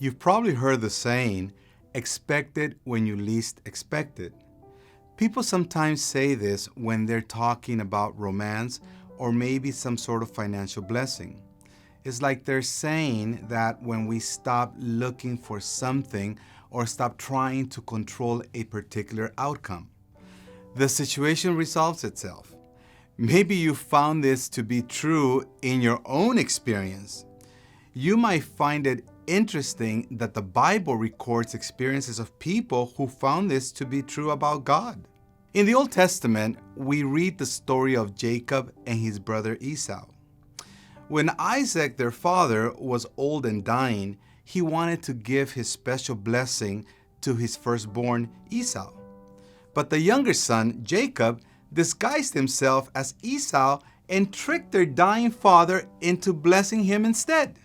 You've probably heard the saying, expect it when you least expect it. People sometimes say this when they're talking about romance or maybe some sort of financial blessing. It's like they're saying that when we stop looking for something or stop trying to control a particular outcome, the situation resolves itself. Maybe you found this to be true in your own experience. You might find it interesting that the Bible records experiences of people who found this to be true about God. In the Old Testament, we read the story of Jacob and his brother Esau. When Isaac, their father, was old and dying, he wanted to give his special blessing to his firstborn Esau. But the younger son, Jacob, disguised himself as Esau and tricked their dying father into blessing him instead.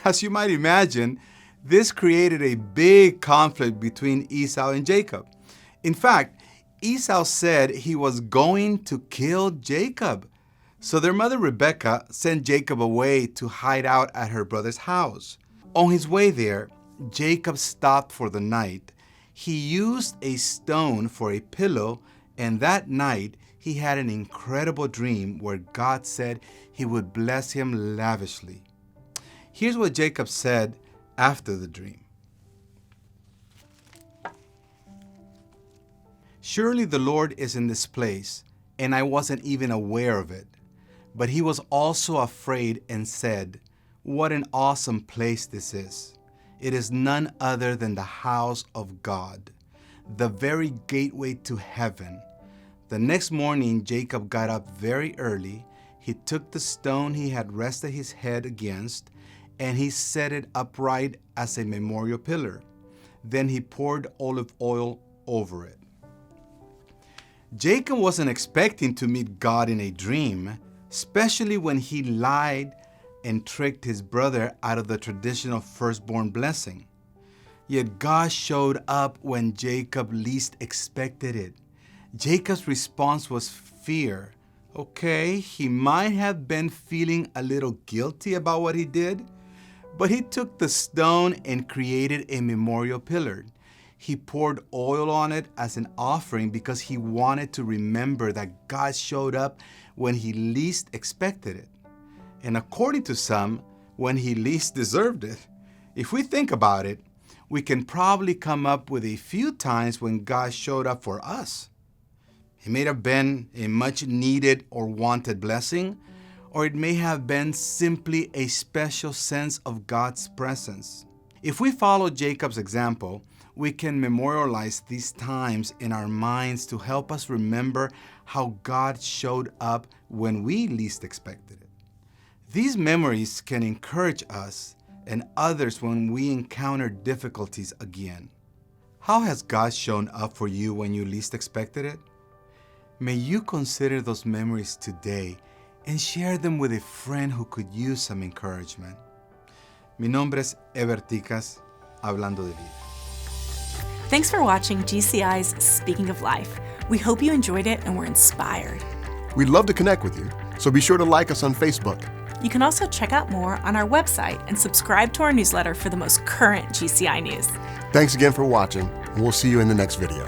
As you might imagine, this created a big conflict between Esau and Jacob. In fact, Esau said he was going to kill Jacob. So their mother Rebekah sent Jacob away to hide out at her brother's house. On his way there, Jacob stopped for the night. He used a stone for a pillow, and that night he had an incredible dream where God said he would bless him lavishly. Here's what Jacob said after the dream. Surely the Lord is in this place, and I wasn't even aware of it. But he was also afraid and said, what an awesome place this is. It is none other than the house of God, the very gateway to heaven. The next morning, Jacob got up very early. He took the stone he had rested his head against, and he set it upright as a memorial pillar. Then he poured olive oil over it. Jacob wasn't expecting to meet God in a dream, especially when he lied and tricked his brother out of the traditional firstborn blessing. Yet God showed up when Jacob least expected it. Jacob's response was fear. Okay, he might have been feeling a little guilty about what he did, but he took the stone and created a memorial pillar. He poured oil on it as an offering because he wanted to remember that God showed up when he least expected it. And according to some, when he least deserved it. If we think about it, we can probably come up with a few times when God showed up for us. It may have been a much needed or wanted blessing, or it may have been simply a special sense of God's presence. If we follow Jacob's example, we can memorialize these times in our minds to help us remember how God showed up when we least expected it. These memories can encourage us and others when we encounter difficulties again. How has God shown up for you when you least expected it? May you consider those memories today and share them with a friend who could use some encouragement. Mi nombre es Ever Ticas, hablando de vida. Thanks for watching GCI's Speaking of Life. We hope you enjoyed it and were inspired. We'd love to connect with you, so be sure to like us on Facebook. You can also check out more on our website and subscribe to our newsletter for the most current GCI news. Thanks again for watching, and we'll see you in the next video.